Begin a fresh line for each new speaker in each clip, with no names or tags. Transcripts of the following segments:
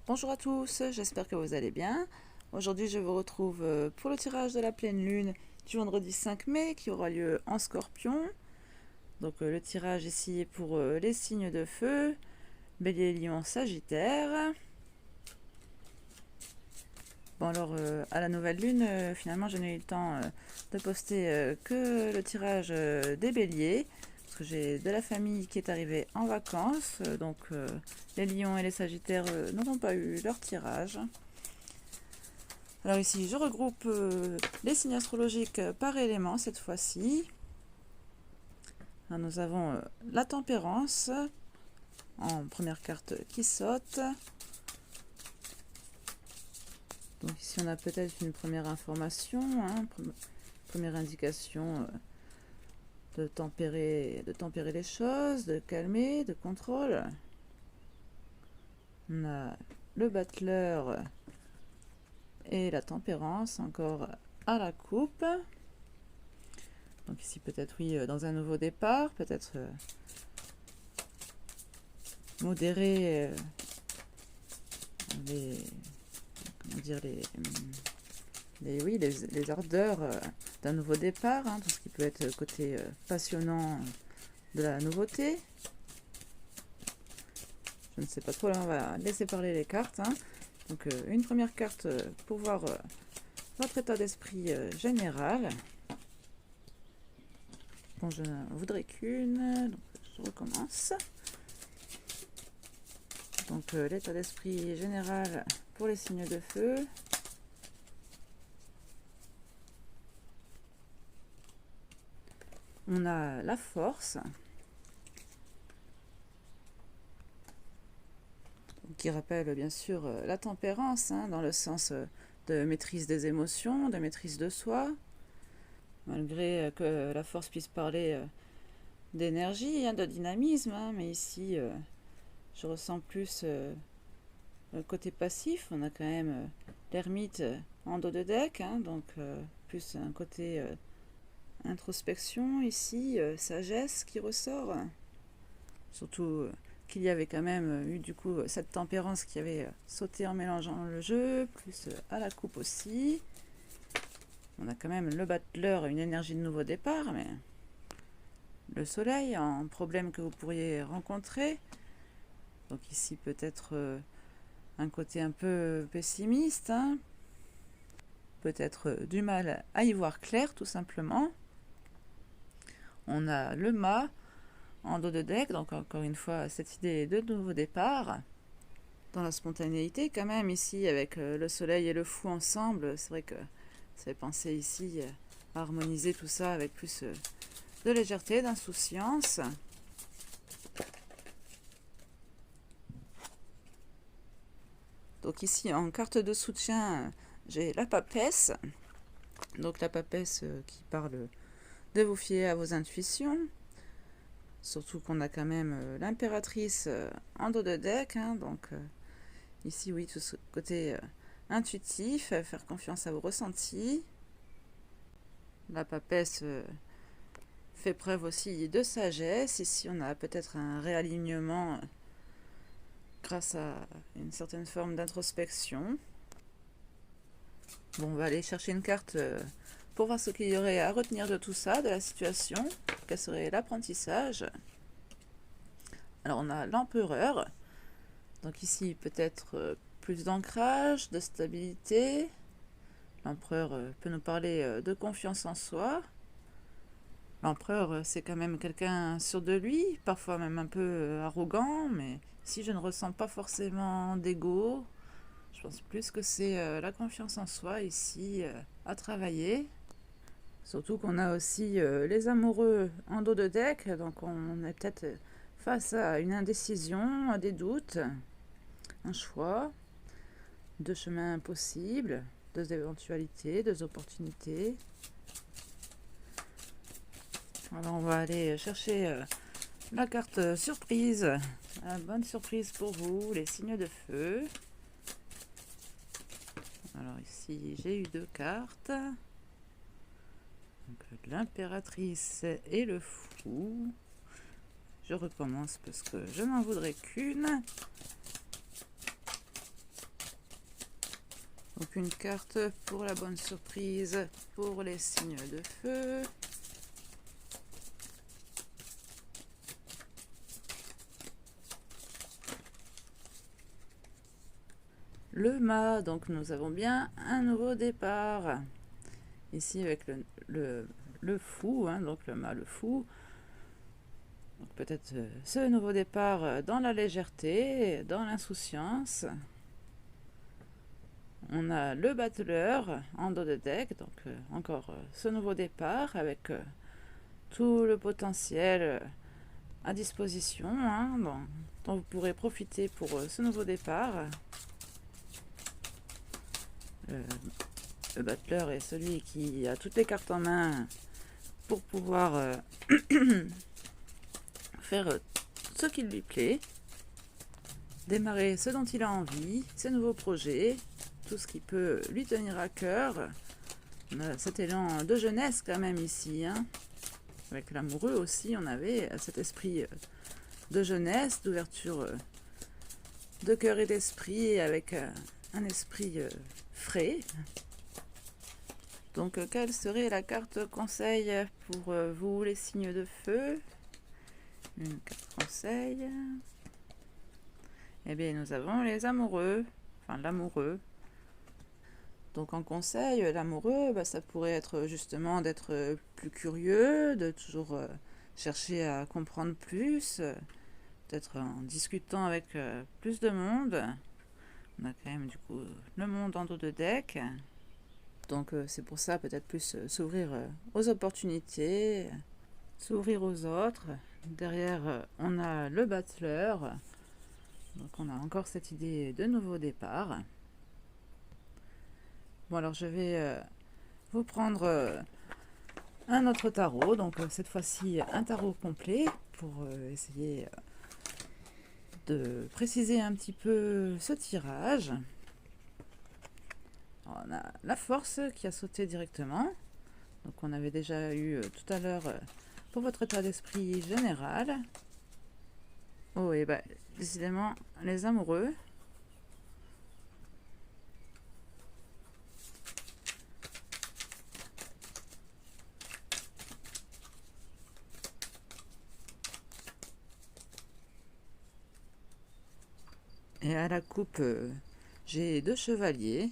Bonjour à tous, j'espère que vous allez bien. Aujourd'hui, je vous retrouve pour le tirage de la pleine lune du vendredi 5 mai qui aura lieu en Scorpion. Donc le tirage ici est pour les signes de feu, Bélier, Lion, Sagittaire. Bon alors à la nouvelle lune, finalement je n'ai eu le temps de poster que le tirage des Béliers. Parce que j'ai de la famille qui est arrivée en vacances, donc les lions et les sagittaires n'auront pas eu leur tirage. Alors ici, je regroupe les signes astrologiques par élément cette fois-ci. Nous avons la tempérance en première carte qui saute. Donc ici, on a peut-être une première information, première indication de tempérer les choses, de calmer, de contrôle. On a le battleur et la tempérance encore à la coupe. Donc ici peut-être oui dans un nouveau départ, peut-être modérer les comment dire les ardeurs d'un nouveau départ, tout ce qui peut être côté passionnant de la nouveauté. Je ne sais pas trop, là on va laisser parler les cartes. Donc une première carte pour voir votre état d'esprit général. Bon, je ne voudrais qu'une, donc je recommence. Donc l'état d'esprit général pour les signes de feu. On a la force, qui rappelle bien sûr la tempérance, dans le sens de maîtrise des émotions, de maîtrise de soi. Malgré que la force puisse parler d'énergie, de dynamisme, mais ici je ressens plus le côté passif. On a quand même l'ermite en dos de deck, donc plus un côté introspection ici, sagesse qui ressort. Surtout qu'il y avait quand même eu du coup cette tempérance qui avait sauté en mélangeant le jeu, plus à la coupe aussi. On a quand même le battleur, une énergie de nouveau départ, mais le soleil, un problème que vous pourriez rencontrer. Donc ici peut-être un côté un peu pessimiste, peut-être du mal à y voir clair tout simplement. On a le mât en dos de deck, donc encore une fois cette idée de nouveau départ. Dans la spontanéité quand même ici avec le soleil et le fou ensemble, c'est vrai que ça fait penser ici à harmoniser tout ça avec plus de légèreté, d'insouciance. Donc ici en carte de soutien, j'ai la papesse. Donc la papesse qui parle de vous fier à vos intuitions. Surtout qu'on a quand même l'impératrice en dos de deck. Donc ici oui, tout ce côté intuitif, faire confiance à vos ressentis. La papesse fait preuve aussi de sagesse. Ici on a peut-être un réalignement grâce à une certaine forme d'introspection. Bon, on va aller chercher une carte pour voir ce qu'il y aurait à retenir de tout ça, de la situation. Quel serait l'apprentissage? Alors on a l'empereur. Donc ici peut-être plus d'ancrage, de stabilité. L'empereur peut nous parler de confiance en soi. L'empereur c'est quand même quelqu'un sûr de lui, parfois même un peu arrogant, mais si je ne ressens pas forcément d'ego, je pense plus que c'est la confiance en soi ici à travailler. Surtout qu'on a aussi les amoureux en dos de deck, donc on est peut-être face à une indécision, à des doutes, un choix, deux chemins possibles, deux éventualités, deux opportunités. Alors on va aller chercher la carte surprise, la bonne surprise pour vous, les signes de feu. Alors ici j'ai eu deux cartes. L'impératrice et le fou. Je recommence parce que je n'en voudrais qu'une. Donc une carte pour la bonne surprise pour les signes de feu. Le mât, donc nous avons bien un nouveau départ. Ici avec le fou, hein, donc le mât, le fou. Donc peut-être ce nouveau départ dans la légèreté, dans l'insouciance. On a le battleur en dos de deck, donc encore ce nouveau départ avec tout le potentiel à disposition, hein, dont vous pourrez profiter pour ce nouveau départ. Le battleur est celui qui a toutes les cartes en main pour pouvoir faire ce qui lui plaît, démarrer ce dont il a envie, ses nouveaux projets, tout ce qui peut lui tenir à cœur. On a cet élan de jeunesse quand même ici, hein. Avec l'amoureux aussi, on avait cet esprit de jeunesse, d'ouverture de cœur et d'esprit, avec un esprit frais. Donc quelle serait la carte conseil pour vous les signes de feu? Une carte conseil. Eh bien nous avons les amoureux, enfin l'amoureux. Donc en conseil, l'amoureux, ça pourrait être justement d'être plus curieux, de toujours chercher à comprendre plus, peut-être en discutant avec plus de monde. On a quand même du coup le monde en dos de deck. Donc c'est pour ça peut-être plus s'ouvrir aux opportunités, s'ouvrir aux autres. Derrière on a le battleur. Donc on a encore cette idée de nouveau départ. Bon alors je vais vous prendre un autre tarot, donc cette fois-ci un tarot complet pour essayer de préciser un petit peu ce tirage. Alors, on a la force qui a sauté directement, donc on avait déjà eu tout à l'heure pour votre état d'esprit général. Oh et décidément les amoureux. Et à la coupe, j'ai deux chevaliers.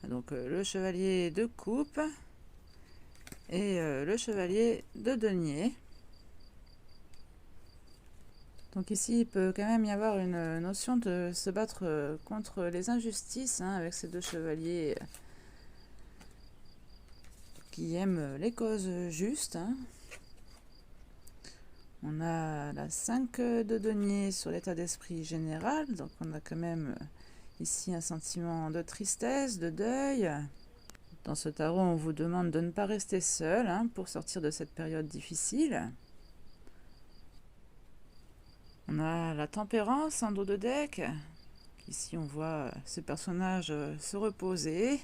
Donc le chevalier de coupe et le chevalier de denier. Donc ici, il peut quand même y avoir une notion de se battre contre les injustices, hein, avec ces deux chevaliers qui aiment les causes justes, hein. On a la 5 de denier sur l'état d'esprit général, donc on a quand même ici un sentiment de tristesse, de deuil. Dans ce tarot, on vous demande de ne pas rester seul, hein, pour sortir de cette période difficile. On a la tempérance en dos de deck. Ici, on voit ce personnage se reposer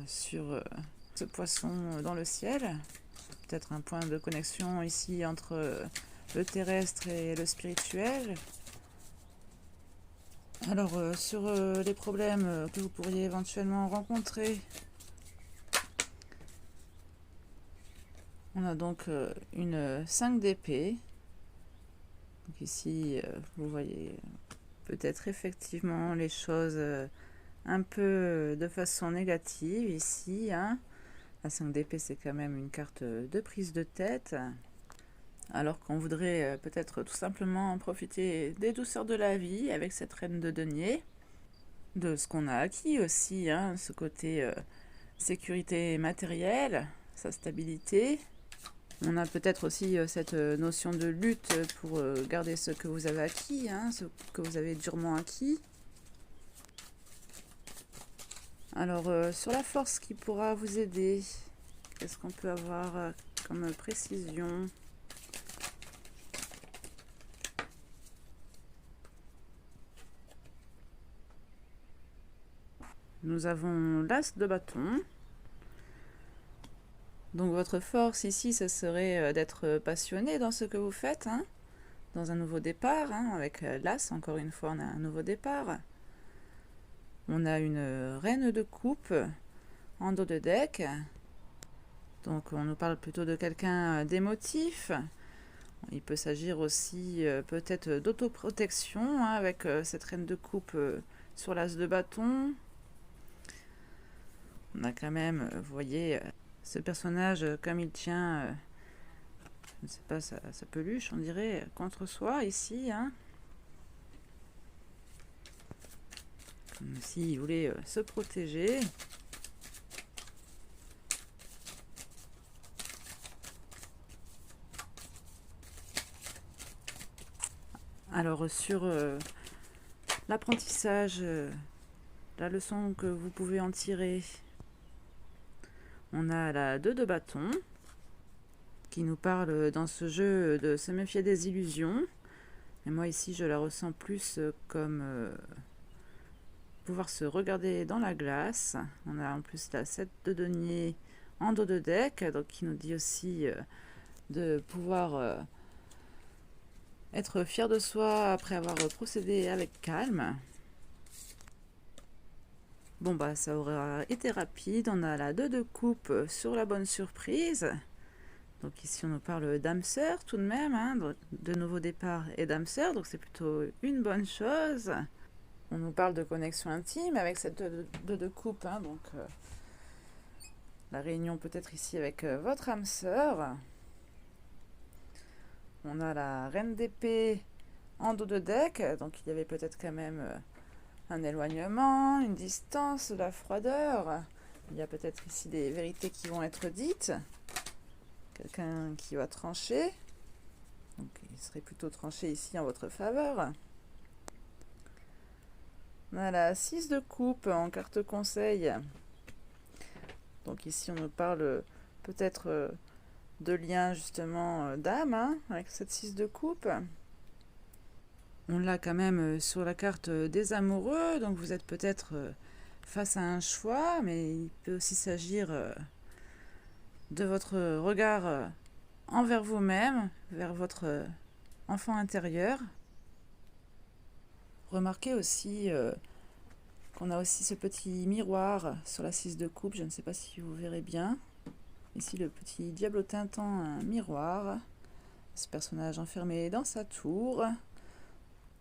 sur ce poisson dans le ciel. Peut-être un point de connexion ici entre le terrestre et le spirituel. Alors, sur les problèmes que vous pourriez éventuellement rencontrer, on a donc une 5 d'épée. Donc ici, vous voyez peut-être effectivement les choses un peu de façon négative ici, hein. La 5 d'épée, c'est quand même une carte de prise de tête. Alors qu'on voudrait peut-être tout simplement profiter des douceurs de la vie avec cette reine de denier. De ce qu'on a acquis aussi, hein, ce côté sécurité matérielle, sa stabilité. On a peut-être aussi cette notion de lutte pour garder ce que vous avez acquis, hein, ce que vous avez durement acquis. Alors, sur la force qui pourra vous aider, qu'est-ce qu'on peut avoir comme précision? Nous avons l'as de bâton. Donc votre force ici, ce serait d'être passionné dans ce que vous faites, hein, dans un nouveau départ, hein, avec l'as, encore une fois, on a un nouveau départ. On a une reine de coupe en dos de deck. Donc on nous parle plutôt de quelqu'un d'émotif. Il peut s'agir aussi peut-être d'autoprotection avec cette reine de coupe sur l'as de bâton. On a quand même, vous voyez, ce personnage comme il tient, je ne sais pas, sa peluche, on dirait, contre soi ici. Comme s'il voulait se protéger. Alors sur l'apprentissage, la leçon que vous pouvez en tirer, on a la 2 de bâton qui nous parle dans ce jeu de se méfier des illusions. Et moi ici je la ressens plus comme pouvoir se regarder dans la glace. On a en plus la 7 de denier en dos de deck, donc qui nous dit aussi de pouvoir être fier de soi après avoir procédé avec calme. Bon bah ça aura été rapide, on a la 2 de coupe sur la bonne surprise. Donc ici on nous parle d'âme sœur tout de même, de nouveau départ et d'âme sœur, donc c'est plutôt une bonne chose. On nous parle de connexion intime avec cette 2 de coupe, donc la réunion peut-être ici avec votre âme sœur. On a la reine d'épée en dos de deck, donc il y avait peut-être quand même un éloignement, une distance, de la froideur. Il y a peut-être ici des vérités qui vont être dites. Quelqu'un qui va trancher. Donc il serait plutôt tranché ici en votre faveur. On a la 6 de coupe en carte conseil. Donc ici on nous parle peut-être de lien justement d'âme avec cette 6 de coupe. On l'a quand même sur la carte des amoureux, donc vous êtes peut-être face à un choix, mais il peut aussi s'agir de votre regard envers vous-même, vers votre enfant intérieur. Remarquez aussi qu'on a aussi ce petit miroir sur la 6 de coupe, je ne sais pas si vous verrez bien. Ici, le petit diablotin tend un miroir. Ce personnage enfermé dans sa tour.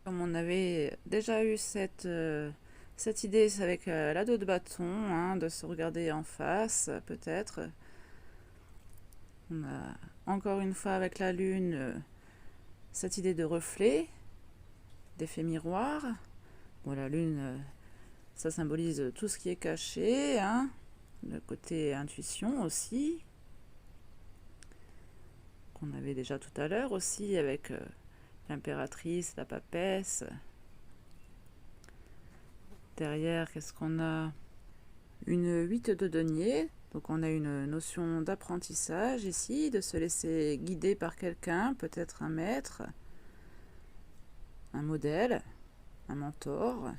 Comme on avait déjà eu cette idée avec la 2 de bâton, de se regarder en face, peut-être. On a encore une fois avec la lune cette idée de reflet, d'effet miroir. Bon, la lune, ça symbolise tout ce qui est caché, le côté intuition aussi, qu'on avait déjà tout à l'heure aussi avec l'impératrice, la papesse. Derrière, qu'est-ce qu'on a? Une 8 de denier. Donc on a une notion d'apprentissage ici, de se laisser guider par quelqu'un, peut-être un maître, un modèle, un mentor.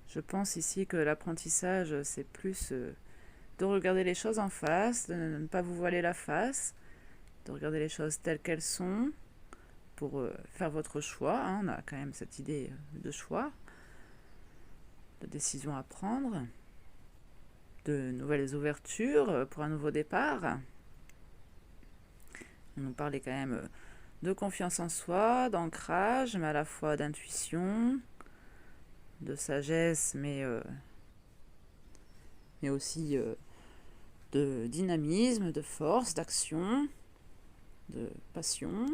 Je pense ici que l'apprentissage, c'est plus de regarder les choses en face, de ne pas vous voiler la face, de regarder les choses telles qu'elles sont pour faire votre choix. On a quand même cette idée de choix, de décision à prendre, de nouvelles ouvertures pour un nouveau départ. On nous parlait quand même de confiance en soi, d'ancrage, mais à la fois d'intuition, de sagesse, mais aussi de dynamisme, de force, d'action, de passion.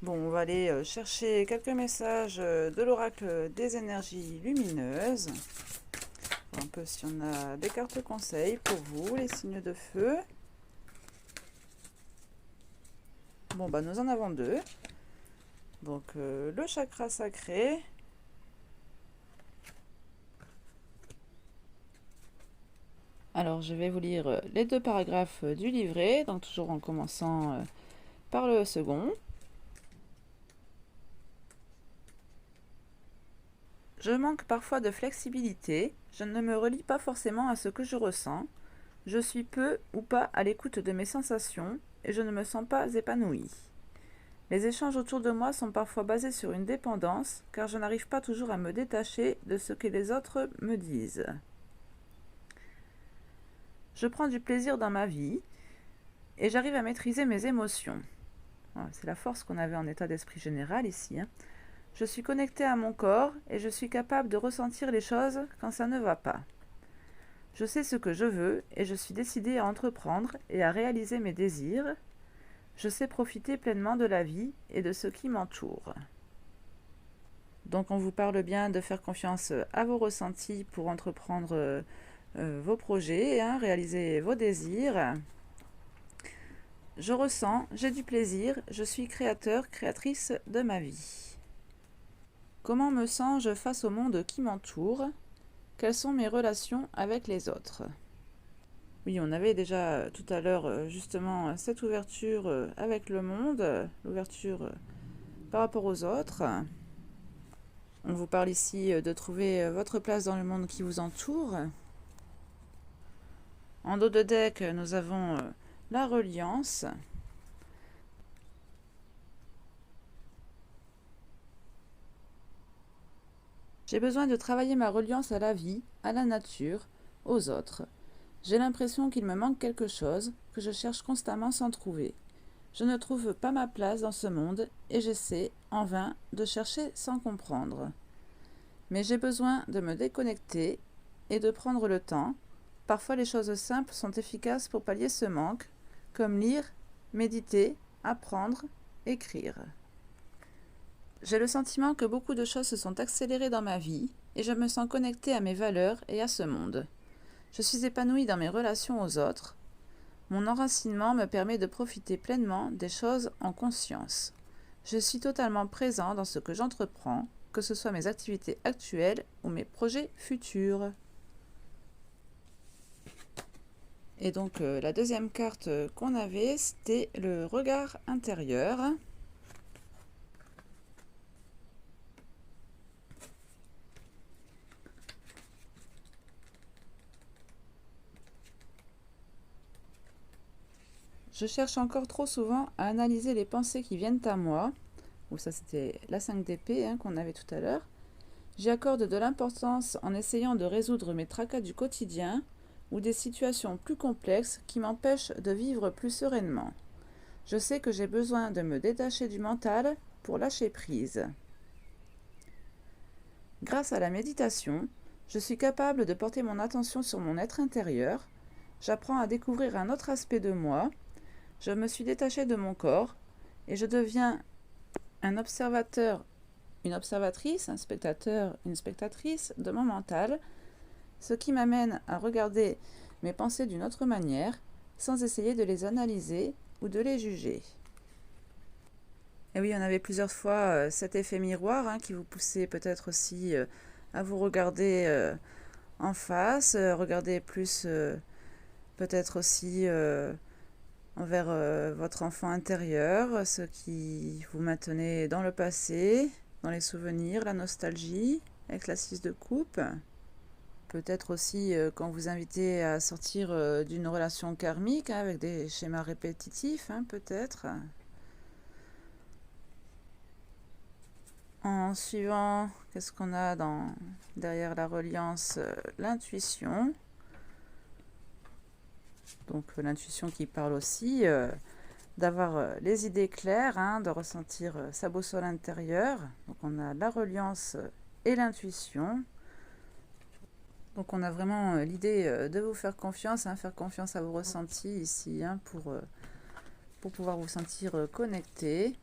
Bon, on va aller chercher quelques messages de l'oracle des énergies lumineuses. Un peu si on a des cartes conseils pour vous, les signes de feu. Bon, bah nous en avons 2. Donc le chakra sacré. Alors je vais vous lire les 2 paragraphes du livret, donc toujours en commençant par le second. Je manque parfois de flexibilité, je ne me relie pas forcément à ce que je ressens, je suis peu ou pas à l'écoute de mes sensations et je ne me sens pas épanouie. Les échanges autour de moi sont parfois basés sur une dépendance, car je n'arrive pas toujours à me détacher de ce que les autres me disent. Je prends du plaisir dans ma vie et j'arrive à maîtriser mes émotions. Voilà, c'est la force qu'on avait en état d'esprit général ici. Je suis connectée à mon corps et je suis capable de ressentir les choses quand ça ne va pas. Je sais ce que je veux et je suis décidée à entreprendre et à réaliser mes désirs. Je sais profiter pleinement de la vie et de ce qui m'entoure. Donc on vous parle bien de faire confiance à vos ressentis pour entreprendre vos projets, réaliser vos désirs. Je ressens, j'ai du plaisir, je suis créateur, créatrice de ma vie. Comment me sens-je face au monde qui m'entoure ? Quelles sont mes relations avec les autres ? Oui, on avait déjà tout à l'heure justement cette ouverture avec le monde, l'ouverture par rapport aux autres. On vous parle ici de trouver votre place dans le monde qui vous entoure. En dos de deck, nous avons la reliance. J'ai besoin de travailler ma reliance à la vie, à la nature, aux autres. J'ai l'impression qu'il me manque quelque chose, que je cherche constamment sans trouver. Je ne trouve pas ma place dans ce monde et j'essaie, en vain, de chercher sans comprendre. Mais j'ai besoin de me déconnecter et de prendre le temps. Parfois les choses simples sont efficaces pour pallier ce manque, comme lire, méditer, apprendre, écrire. J'ai le sentiment que beaucoup de choses se sont accélérées dans ma vie et je me sens connectée à mes valeurs et à ce monde. Je suis épanouie dans mes relations aux autres. Mon enracinement me permet de profiter pleinement des choses en conscience. Je suis totalement présent dans ce que j'entreprends, que ce soit mes activités actuelles ou mes projets futurs. Et donc la deuxième carte qu'on avait, c'était le regard intérieur. Je cherche encore trop souvent à analyser les pensées qui viennent à moi. Ou ça c'était la 5 d'épée qu'on avait tout à l'heure. J'y accorde de l'importance en essayant de résoudre mes tracas du quotidien ou des situations plus complexes qui m'empêchent de vivre plus sereinement. Je sais que j'ai besoin de me détacher du mental pour lâcher prise. Grâce à la méditation, je suis capable de porter mon attention sur mon être intérieur. J'apprends à découvrir un autre aspect de moi. Je me suis détachée de mon corps et je deviens un observateur, une observatrice, un spectateur, une spectatrice de mon mental, ce qui m'amène à regarder mes pensées d'une autre manière, sans essayer de les analyser ou de les juger. Et oui, on avait plusieurs fois cet effet miroir qui vous poussait peut-être aussi à vous regarder en face, regarder plus peut-être aussi envers votre enfant intérieur, ce qui vous maintenait dans le passé, dans les souvenirs, la nostalgie, avec la 6 de coupe. Peut-être aussi quand vous invitez à sortir d'une relation karmique, avec des schémas répétitifs, peut-être. En suivant, qu'est-ce qu'on a derrière la reliance, l'intuition. Donc l'intuition qui parle aussi d'avoir les idées claires, de ressentir sa boussole intérieure. Donc on a la reliance et l'intuition. Donc on a vraiment l'idée de vous faire confiance à vos ressentis ici pour pouvoir vous sentir connecté.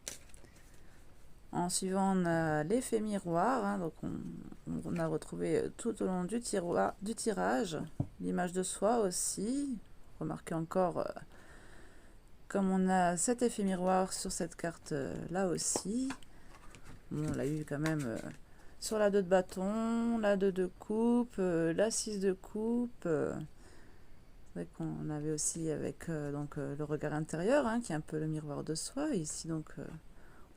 En suivant, on a l'effet miroir, donc on a retrouvé tout au long du tirage l'image de soi aussi. Remarquez encore comme on a cet effet miroir sur cette carte là aussi. Bon, on l'a eu quand même sur la 2 de bâton, la 2 de coupe, la 6 de coupe. C'est vrai qu'on avait aussi avec donc, le regard intérieur qui est un peu le miroir de soi. Ici donc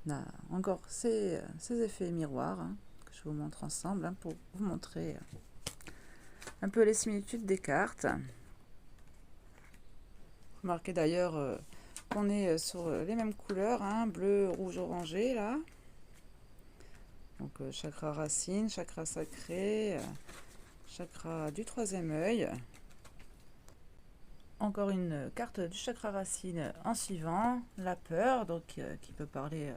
on a encore ces effets miroirs que je vous montre ensemble pour vous montrer un peu les similitudes des cartes. Remarquez d'ailleurs qu'on est sur les mêmes couleurs, hein, bleu, rouge, orangé là. Donc chakra racine, chakra sacré, chakra du troisième œil. Encore une carte du chakra racine en suivant, la peur, donc qui peut parler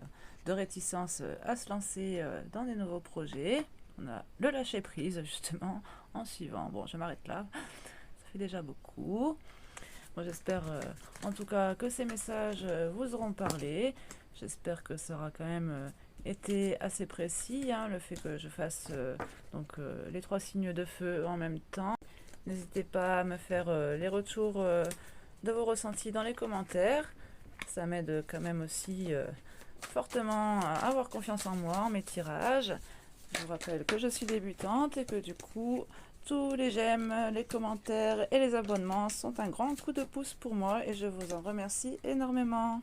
de réticence à se lancer dans des nouveaux projets. On a le lâcher prise justement en suivant. Bon, je m'arrête là, ça fait déjà beaucoup. Bon, j'espère en tout cas que ces messages vous auront parlé. J'espère que ça aura quand même été assez précis, hein, le fait que je fasse les 3 signes de feu en même temps. N'hésitez pas à me faire les retours de vos ressentis dans les commentaires. Ça m'aide quand même aussi fortement à avoir confiance en moi, en mes tirages. Je vous rappelle que je suis débutante et que du coup, tous les j'aime, les commentaires et les abonnements sont un grand coup de pouce pour moi et je vous en remercie énormément.